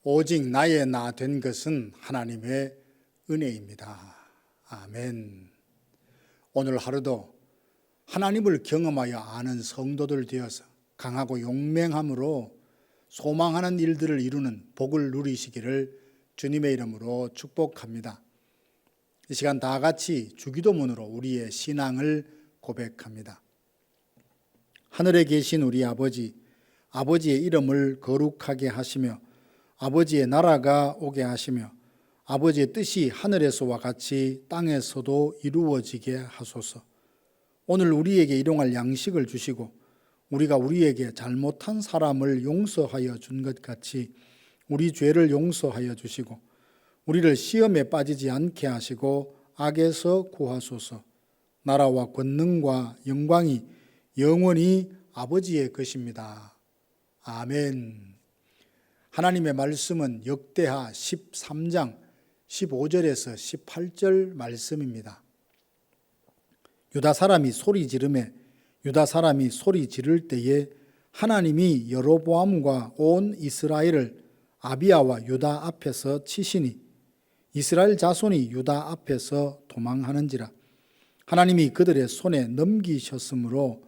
오직 나의 나 된 것은 하나님의 은혜입니다. 아멘. 오늘 하루도 하나님을 경험하여 아는 성도들 되어서 강하고 용맹함으로 소망하는 일들을 이루는 복을 누리시기를 주님의 이름으로 축복합니다. 이 시간 다 같이 주기도문으로 우리의 신앙을 고백합니다. 하늘에 계신 우리 아버지, 아버지의 이름을 거룩하게 하시며 아버지의 나라가 오게 하시며 아버지의 뜻이 하늘에서와 같이 땅에서도 이루어지게 하소서. 오늘 우리에게 일용할 양식을 주시고 우리가 우리에게 잘못한 사람을 용서하여 준 것 같이 우리 죄를 용서하여 주시고 우리를 시험에 빠지지 않게 하시고 악에서 구하소서. 나라와 권능과 영광이 영원히 아버지의 것입니다. 아멘. 하나님의 말씀은 역대하 13장 15절에서 18절 말씀입니다. 유다 사람이 소리 지르매 유다 사람이 소리 지를 때에 하나님이 여로보암과 온 이스라엘을 아비야와 유다 앞에서 치시니 이스라엘 자손이 유다 앞에서 도망하는지라. 하나님이 그들의 손에 넘기셨으므로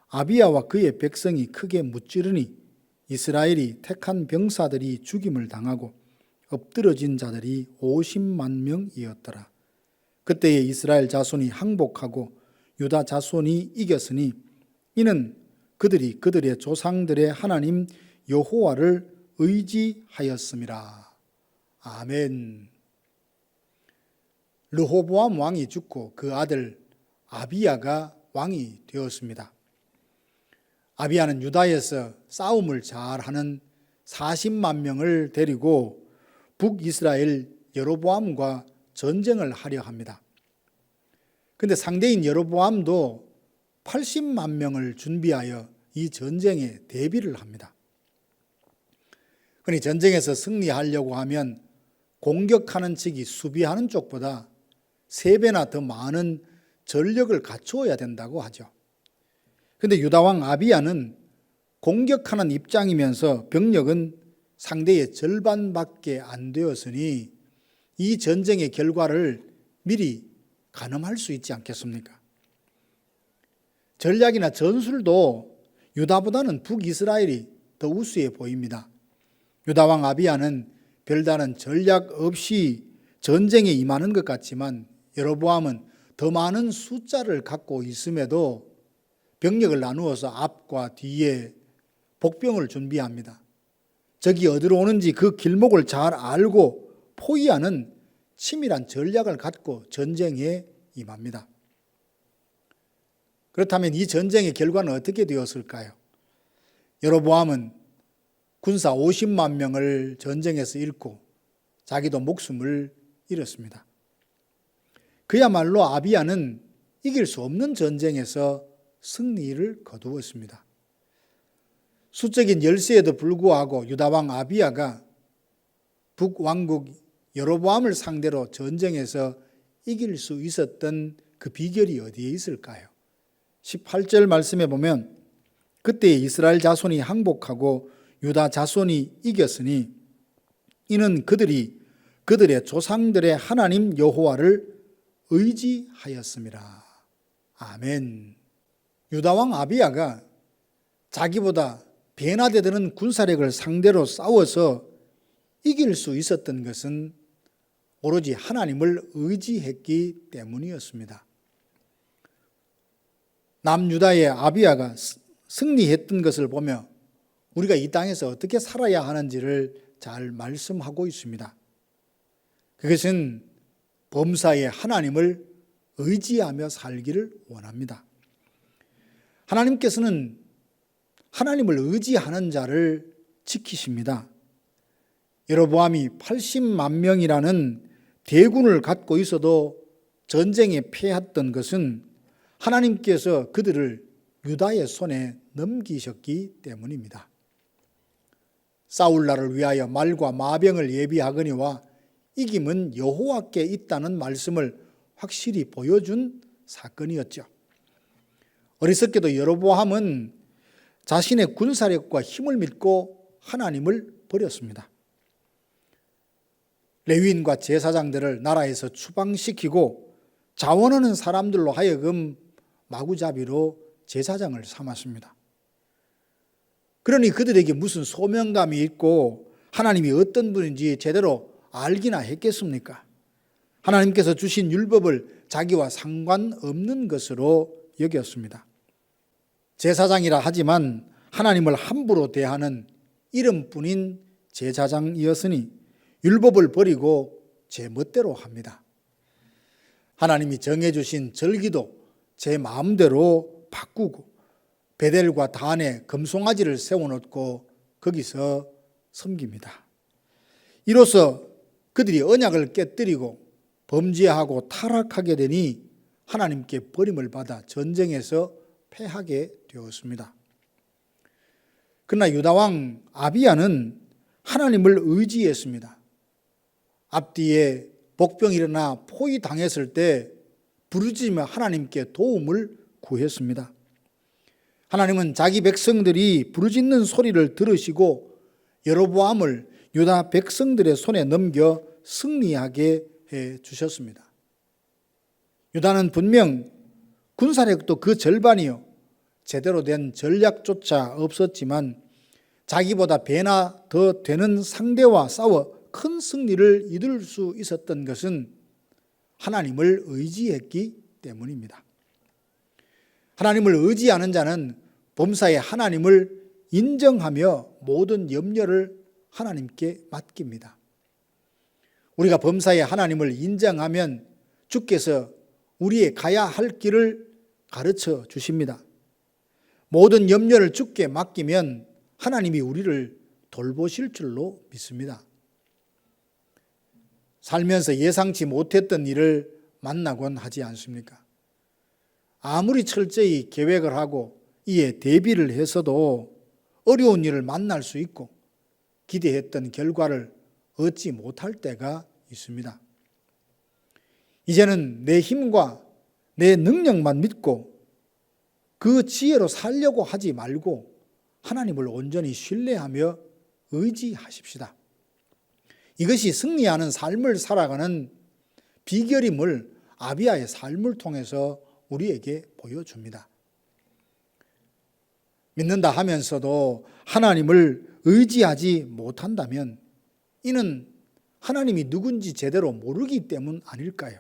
아비야와 그의 백성이 크게 무찌르니 이스라엘이 택한 병사들이 죽임을 당하고 엎드러진 자들이 50만 명이었더라. 그때에 이스라엘 자손이 항복하고 유다 자손이 이겼으니 이는 그들이 그들의 조상들의 하나님 여호와를 의지하였음이라. 아멘. 르호보암 왕이 죽고 그 아들 아비야가 왕이 되었습니다. 아비야는 유다에서 싸움을 잘하는 40만 명을 데리고 북이스라엘 여로보암과 전쟁을 하려 합니다. 그런데 상대인 여로보암도 80만 명을 준비하여 이 전쟁에 대비를 합니다. 그러니 전쟁에서 승리하려고 하면 공격하는 측이 수비하는 쪽보다 3배나 더 많은 전력을 갖추어야 된다고 하죠. 그런데 유다왕 아비야는 공격하는 입장이면서 병력은 상대의 절반밖에 안 되었으니 이 전쟁의 결과를 미리 가늠할 수 있지 않겠습니까? 전략이나 전술도 유다보다는 북이스라엘이 더 우수해 보입니다. 유다왕 아비야는 별다른 전략 없이 전쟁에 임하는 것 같지만 여로보암은 더 많은 숫자를 갖고 있음에도 병력을 나누어서 앞과 뒤에 복병을 준비합니다. 적이 어디로 오는지 그 길목을 잘 알고 포위하는 치밀한 전략을 갖고 전쟁에 임합니다. 그렇다면 이 전쟁의 결과는 어떻게 되었을까요? 여로보암은 군사 50만 명을 전쟁에서 잃고 자기도 목숨을 잃었습니다. 그야말로 아비야는 이길 수 없는 전쟁에서 승리를 거두었습니다. 수적인 열세에도 불구하고 유다왕 아비야가 북왕국 여로보암을 상대로 전쟁에서 이길 수 있었던 그 비결이 어디에 있을까요? 18절 말씀에 보면 그때 이스라엘 자손이 항복하고 유다 자손이 이겼으니 이는 그들이 그들의 조상들의 하나님 여호와를 의지하였음이라. 아멘. 유다왕 아비야가 자기보다 배나 되드는 군사력을 상대로 싸워서 이길 수 있었던 것은 오로지 하나님을 의지했기 때문이었습니다. 남유다의 아비야가 승리했던 것을 보며 우리가 이 땅에서 어떻게 살아야 하는지를 잘 말씀하고 있습니다. 그것은 범사의 하나님을 의지하며 살기를 원합니다. 하나님께서는 하나님을 의지하는 자를 지키십니다. 여로보암이 80만 명이라는 대군을 갖고 있어도 전쟁에 패했던 것은 하나님께서 그들을 유다의 손에 넘기셨기 때문입니다. 싸울 날을 위하여 말과 마병을 예비하거니와 이김은 여호와께 있다는 말씀을 확실히 보여준 사건이었죠. 어리석게도 여로보암은 자신의 군사력과 힘을 믿고 하나님을 버렸습니다. 레위인과 제사장들을 나라에서 추방시키고 자원하는 사람들로 하여금 마구잡이로 제사장을 삼았습니다. 그러니 그들에게 무슨 소명감이 있고 하나님이 어떤 분인지 제대로 알기나 했겠습니까? 하나님께서 주신 율법을 자기와 상관없는 것으로 여겼습니다. 제사장이라 하지만 하나님을 함부로 대하는 이름뿐인 제사장이었으니 율법을 버리고 제 멋대로 합니다. 하나님이 정해주신 절기도 제 마음대로 바꾸고 베델과 단에 금송아지를 세워놓고 거기서 섬깁니다. 이로써 그들이 언약을 깨뜨리고 범죄하고 타락하게 되니 하나님께 버림을 받아 전쟁에서 패하게 되었습니다. 그러나 유다왕 아비야는 하나님을 의지했습니다. 앞뒤에 복병이 일어나 포위당했을 때 부르짖으며 하나님께 도움을 구했습니다. 하나님은 자기 백성들이 부르짖는 소리를 들으시고 여로보암을 유다 백성들의 손에 넘겨 승리하게 해 주셨습니다. 유다는 분명 군사력도 그 절반이요 제대로 된 전략조차 없었지만 자기보다 배나 더 되는 상대와 싸워 큰 승리를 이룰 수 있었던 것은 하나님을 의지했기 때문입니다. 하나님을 의지하는 자는 범사에 하나님을 인정하며 모든 염려를 하나님께 맡깁니다. 우리가 범사에 하나님을 인정하면 주께서 우리의 가야 할 길을 가르쳐 주십니다. 모든 염려를 주께 맡기면 하나님이 우리를 돌보실 줄로 믿습니다. 살면서 예상치 못했던 일을 만나곤 하지 않습니까? 아무리 철저히 계획을 하고 이에 대비를 해서도 어려운 일을 만날 수 있고 기대했던 결과를 얻지 못할 때가 있습니다. 이제는 내 힘과 내 능력만 믿고 그 지혜로 살려고 하지 말고 하나님을 온전히 신뢰하며 의지하십시다. 이것이 승리하는 삶을 살아가는 비결임을 아비야의 삶을 통해서 우리에게 보여줍니다. 믿는다 하면서도 하나님을 의지하지 못한다면 이는 하나님이 누군지 제대로 모르기 때문 아닐까요?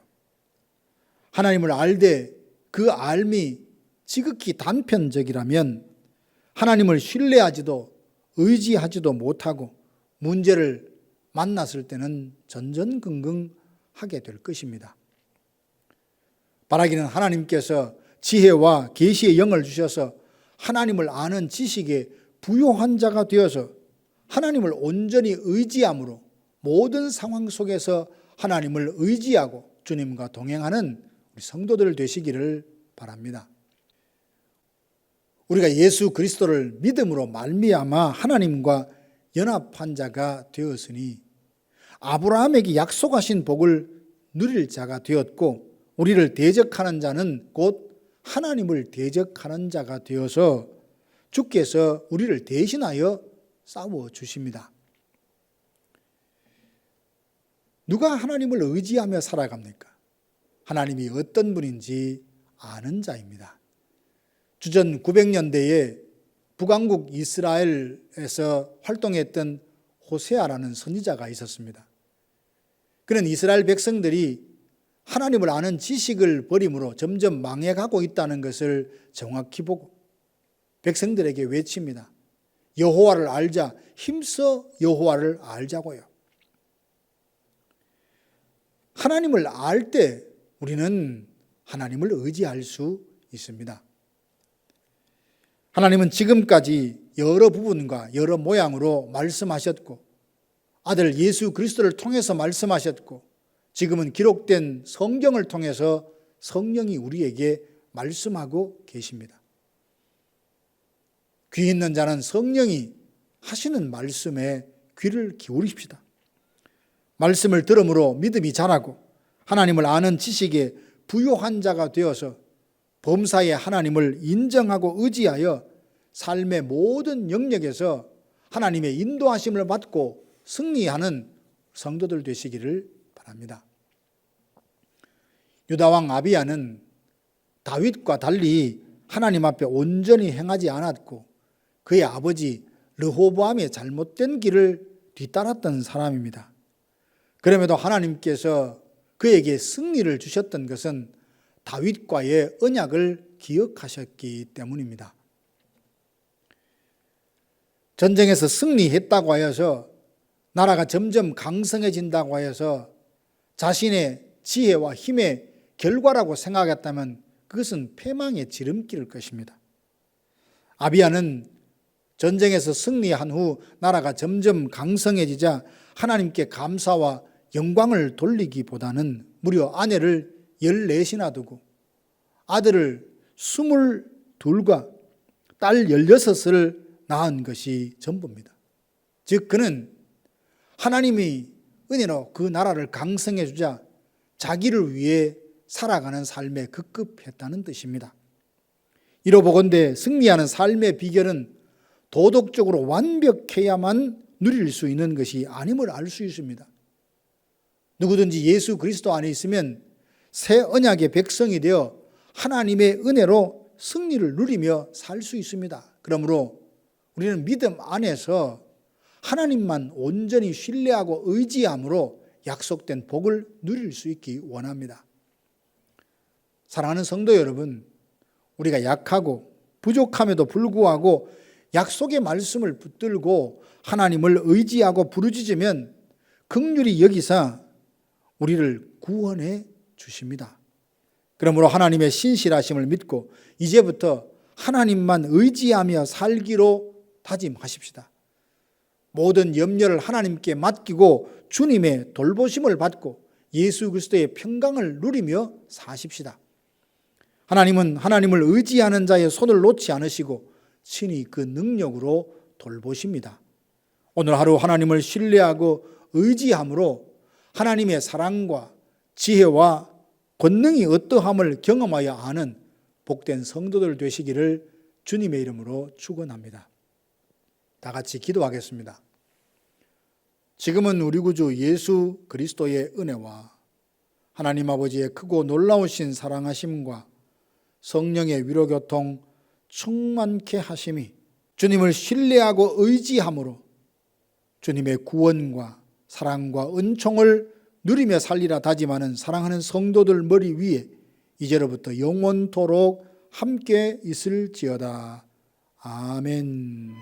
하나님을 알되 그 알미 지극히 단편적이라면 하나님을 신뢰하지도 의지하지도 못하고 문제를 만났을 때는 전전긍긍하게 될 것입니다. 바라기는 하나님께서 지혜와 계시의 영을 주셔서 하나님을 아는 지식에 부요한 자가 되어서 하나님을 온전히 의지함으로 모든 상황 속에서 하나님을 의지하고 주님과 동행하는 우리 성도들 되시기를 바랍니다. 우리가 예수 그리스도를 믿음으로 말미암아 하나님과 연합한 자가 되었으니 아브라함에게 약속하신 복을 누릴 자가 되었고 우리를 대적하는 자는 곧 하나님을 대적하는 자가 되어서 주께서 우리를 대신하여 싸워 주십니다. 누가 하나님을 의지하며 살아갑니까? 하나님이 어떤 분인지 아는 자입니다. 주전 900년대에 북왕국 이스라엘에서 활동했던 호세아라는 선지자가 있었습니다. 그는 이스라엘 백성들이 하나님을 아는 지식을 버림으로 점점 망해가고 있다는 것을 정확히 보고 백성들에게 외칩니다. 여호와를 알자, 힘써 여호와를 알자고요. 하나님을 알 때 우리는 하나님을 의지할 수 있습니다. 하나님은 지금까지 여러 부분과 여러 모양으로 말씀하셨고 아들 예수 그리스도를 통해서 말씀하셨고 지금은 기록된 성경을 통해서 성령이 우리에게 말씀하고 계십니다. 귀 있는 자는 성령이 하시는 말씀에 귀를 기울이십시다. 말씀을 들음으로 믿음이 자라고 하나님을 아는 지식에 부요한 자가 되어서 범사에 하나님을 인정하고 의지하여 삶의 모든 영역에서 하나님의 인도하심을 받고 승리하는 성도들 되시기를 바랍니다. 유다왕 아비야는 다윗과 달리 하나님 앞에 온전히 행하지 않았고 그의 아버지 르호보암의 잘못된 길을 뒤따랐던 사람입니다. 그럼에도 하나님께서 그에게 승리를 주셨던 것은 다윗과의 언약을 기억하셨기 때문입니다. 전쟁에서 승리했다고 하여서 나라가 점점 강성해진다고 하여서 자신의 지혜와 힘의 결과라고 생각했다면 그것은 패망의 지름길일 것입니다. 아비야는 전쟁에서 승리한 후 나라가 점점 강성해지자 하나님께 감사와 영광을 돌리기보다는 무려 아내를 14이나 두고 아들을 22과 딸 16을 낳은 것이 전부입니다. 즉 그는 하나님이 은혜로 그 나라를 강성해 주자 자기를 위해 살아가는 삶에 급급했다는 뜻입니다. 이로 보건대 승리하는 삶의 비결은 도덕적으로 완벽해야만 누릴 수 있는 것이 아님을 알 수 있습니다. 누구든지 예수 그리스도 안에 있으면 새 언약의 백성이 되어 하나님의 은혜로 승리를 누리며 살 수 있습니다. 그러므로 우리는 믿음 안에서 하나님만 온전히 신뢰하고 의지함으로 약속된 복을 누릴 수 있기 원합니다. 사랑하는 성도 여러분, 우리가 약하고 부족함에도 불구하고 약속의 말씀을 붙들고 하나님을 의지하고 부르짖으면 긍휼히 여기사 우리를 구원해 주십니다. 그러므로 하나님의 신실하심을 믿고 이제부터 하나님만 의지하며 살기로 다짐하십시다. 모든 염려를 하나님께 맡기고 주님의 돌보심을 받고 예수 그리스도의 평강을 누리며 사십시다. 하나님은 하나님을 의지하는 자의 손을 놓지 않으시고 친히 그 능력으로 돌보십니다. 오늘 하루 하나님을 신뢰하고 의지함으로 하나님의 사랑과 지혜와 권능이 어떠함을 경험하여 아는 복된 성도들 되시기를 주님의 이름으로 축원합니다. 다 같이 기도하겠습니다. 지금은 우리 구주 예수 그리스도의 은혜와 하나님 아버지의 크고 놀라우신 사랑하심과 성령의 위로교통 충만케 하심이 주님을 신뢰하고 의지함으로 주님의 구원과 사랑과 은총을 누리며 살리라 다짐하는 사랑하는 성도들 머리 위에 이제로부터 영원토록 함께 있을지어다. 아멘.